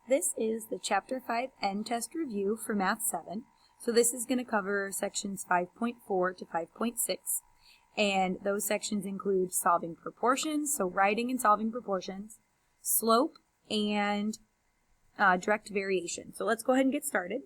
This is the Chapter 5 End Test Review for Math 7. So this is going to cover sections 5.4 to 5.6. And those sections include solving proportions, so writing and solving proportions, slope, and direct variation. So let's go ahead and get started.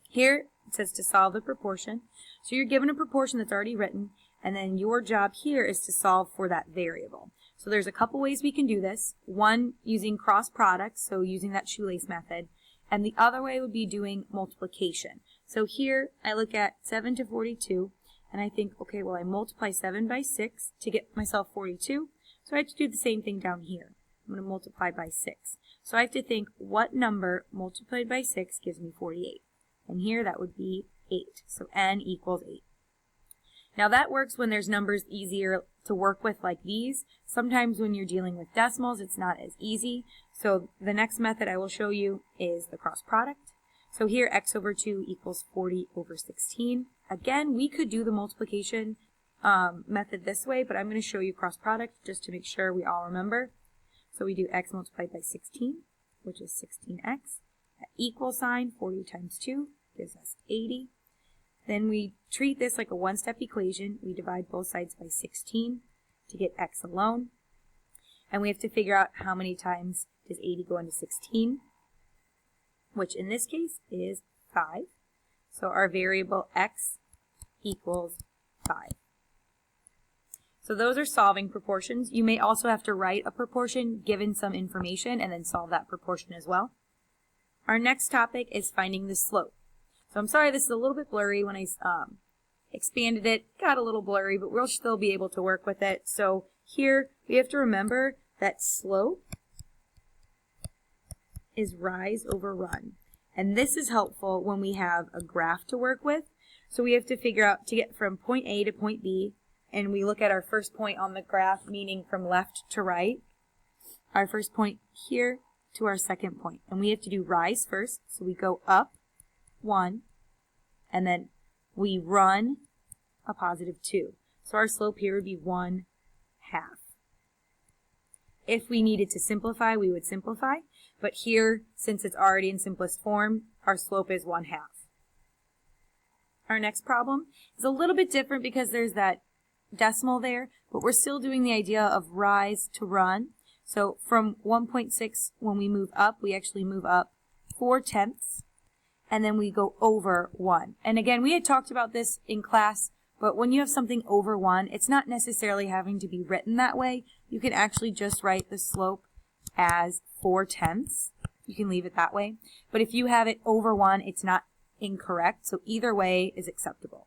Here it says to solve the proportion. So you're given a proportion that's already written, and then your job here is to solve for that variable. So there's a couple ways we can do this. One, using cross products, so using that shoelace method. And the other way would be doing multiplication. So here I look at 7 to 42, and I think, okay, well I multiply 7 by 6 to get myself 42. So I have to do the same thing down here. I'm going to multiply by 6. So I have to think what number multiplied by 6 gives me 48. And here that would be 8. So n equals 8. Now that works when there's numbers easier to work with like these. Sometimes when you're dealing with decimals, it's not as easy. So the next method I will show you is the cross product. So here x over 2 equals 40 over 16. Again, we could do the multiplication method this way, but I'm going to show you cross product just to make sure we all remember. So we do x multiplied by 16, which is 16x. That equal sign, 40 times 2, gives us 80. Then we treat this like a one-step equation. We divide both sides by 16 to get x alone. And we have to figure out how many times does 80 go into 16, which in this case is 5. So our variable x equals 5. So those are solving proportions. You may also have to write a proportion given some information and then solve that proportion as well. Our next topic is finding the slope. So I'm sorry this is a little bit blurry. When I expanded it, got a little blurry, but we'll still be able to work with it. So here we have to remember that slope is rise over run. And this is helpful when we have a graph to work with. So we have to figure out to get from point A to point B, and we look at our first point on the graph, meaning from left to right. Our first point here to our second point. And we have to do rise first. So we go up 1, and then we run a positive 2. So our slope here would be 1/2. If we needed to simplify, we would simplify. But here, since it's already in simplest form, our slope is 1/2. Our next problem is a little bit different because there's that decimal there, but we're still doing the idea of rise to run. So from 1.6, when we move up, we actually move up 4/10, and then we go over 1. And again, we had talked about this in class, but when you have something over 1, it's not necessarily having to be written that way. You can actually just write the slope as 4/10. You can leave it that way. But if you have it over 1, it's not incorrect, so either way is acceptable.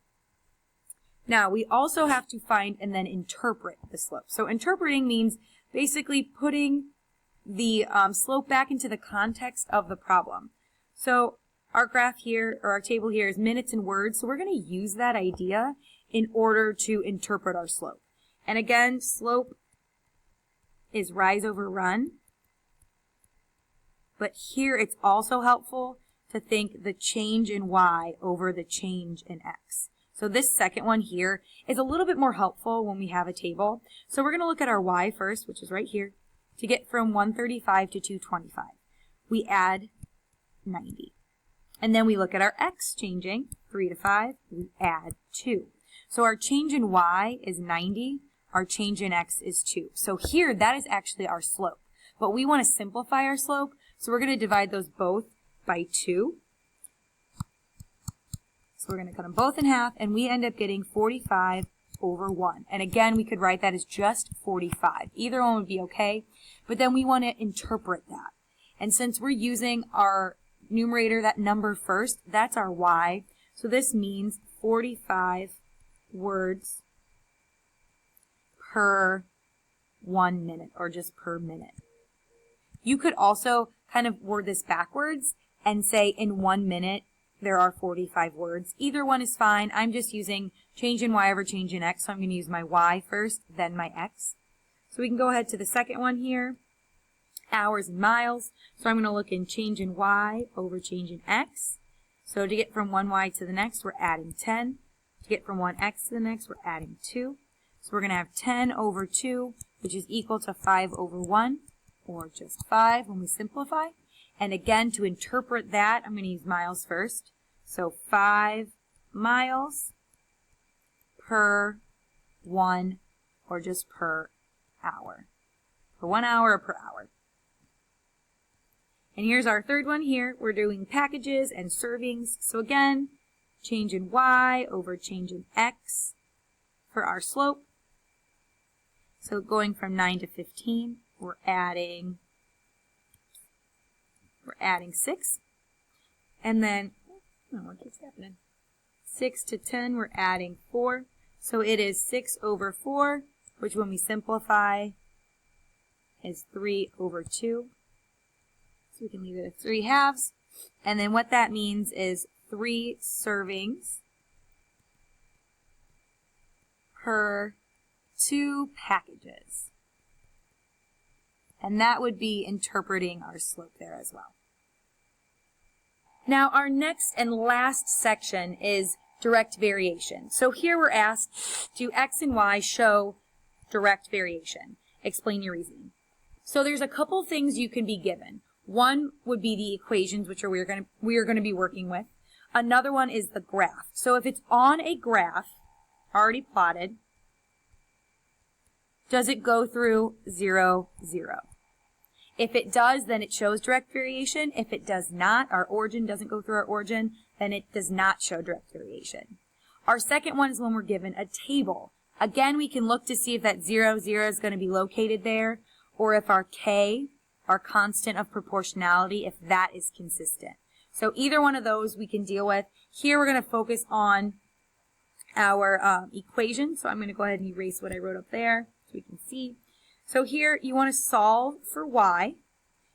Now, we also have to find and then interpret the slope. So interpreting means basically putting the slope back into the context of the problem. So our graph here, or our table here, is minutes and words, so we're going to use that idea in order to interpret our slope. And again, slope is rise over run, but here it's also helpful to think the change in y over the change in x. So this second one here is a little bit more helpful when we have a table. So we're going to look at our y first, which is right here, to get from 135 to 225. We add 90. And then we look at our x changing, 3 to 5, we add 2. So our change in y is 90, our change in x is 2. So here, that is actually our slope. But we want to simplify our slope, so we're going to divide those both by 2. So we're going to cut them both in half, and we end up getting 45 over 1. And again, we could write that as just 45. Either one would be okay, but then we want to interpret that. And since we're using our numerator, that number first, that's our y. So this means 45 words per 1 minute, or just per minute. You could also kind of word this backwards and say in 1 minute there are 45 words. Either one is fine. I'm just using change in y over change in x, so I'm going to use my y first, then my x. So we can go ahead to the second one here. Hours and miles. So I'm going to look in change in y over change in x. So to get from one y to the next, we're adding 10. To get from one x to the next, we're adding 2. So we're going to have 10 over 2, which is equal to 5 over 1, or just 5 when we simplify. And again, to interpret that, I'm going to use miles first. So 5 miles per 1, or just per hour. Per 1 hour or per hour. And here's our third one here. We're doing packages and servings. So again, change in y over change in x for our slope. So going from 9 to 15, we're adding 6. And then, what keeps happening? 6 to 10, we're adding 4. So it is 6 over 4, which when we simplify is 3 over 2. So we can leave it at 3 halves. And then what that means is 3 servings per 2 packages. And that would be interpreting our slope there as well. Now our next and last section is direct variation. So here we're asked, do x and y show direct variation? Explain your reasoning. So there's a couple things you can be given. One would be the equations, which are we are going to be working with. Another one is the graph. So if it's on a graph, already plotted, does it go through 0, 0? If it does, then it shows direct variation. If it does not, our origin doesn't go through our origin, then it does not show direct variation. Our second one is when we're given a table. Again, we can look to see if that 0, 0 is going to be located there, or if our k, our constant of proportionality, if that is consistent. So either one of those we can deal with. Here we're going to focus on our equation. So I'm going to go ahead and erase what I wrote up there so we can see. So here you want to solve for y,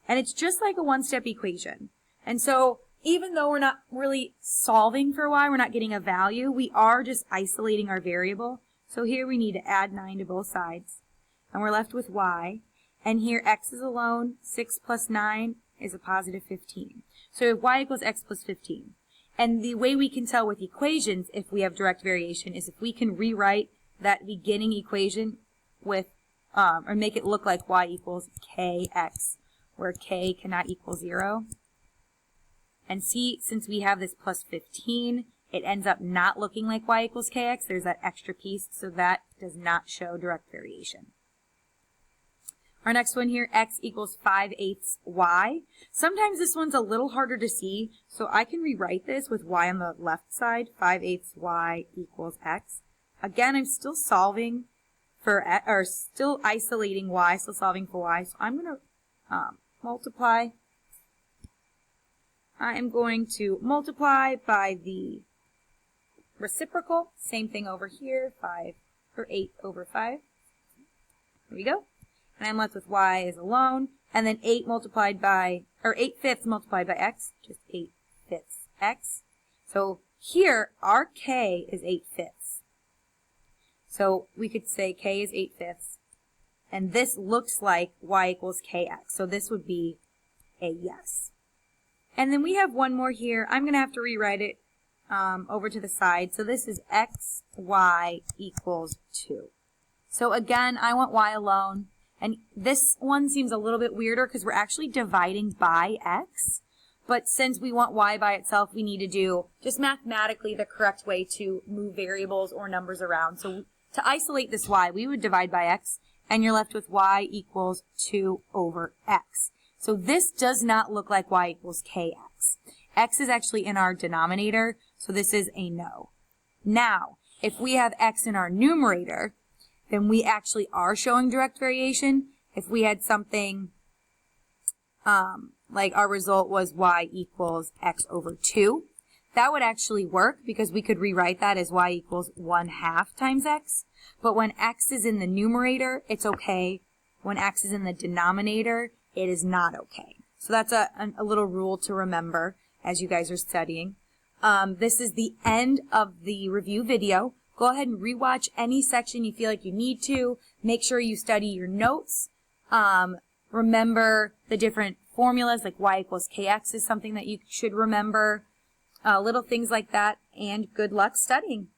and it's just like a one-step equation. And so even though we're not really solving for y, we're not getting a value, we are just isolating our variable. So here we need to add 9 to both sides, and we're left with y. And here x is alone, 6 plus 9 is a positive 15. So if y equals x plus 15. And the way we can tell with equations if we have direct variation is if we can rewrite that beginning equation with, or make it look like y equals kx, where k cannot equal 0. And see, since we have this plus 15, it ends up not looking like y equals kx. There's that extra piece, so that does not show direct variation. Our next one here, x equals 5/8 y. Sometimes this one's a little harder to see, so I can rewrite this with y on the left side, 5/8 y equals x. Again, I'm still solving for, or still isolating y, still solving for y, so I'm going to multiply. I am going to multiply by the reciprocal, same thing over here, 8 over 5. There we go. And I'm left with y is alone, and then 8 multiplied by, or 8/5 multiplied by x, just 8/5 x. So here, our k is 8/5. So we could say k is 8/5, and this looks like y equals kx. So this would be a yes. And then we have one more here. I'm going to have to rewrite it over to the side. So this is x, y equals 2. So again, I want y alone. And this one seems a little bit weirder because we're actually dividing by x. But since we want y by itself, we need to do just mathematically the correct way to move variables or numbers around. So to isolate this y, we would divide by x, and you're left with y equals 2 over x. So this does not look like y equals kx. X is actually in our denominator, so this is a no. Now, if we have x in our numerator, then we actually are showing direct variation. If we had something like our result was y equals x over 2, that would actually work because we could rewrite that as y equals 1/2 times x. But when x is in the numerator, it's okay. When x is in the denominator, it is not okay. So that's a little rule to remember as you guys are studying. This is the end of the review video. Go ahead and rewatch any section you feel like you need to. Make sure you study your notes. Remember the different formulas, like y equals kx is something that you should remember. Little things like that, and good luck studying.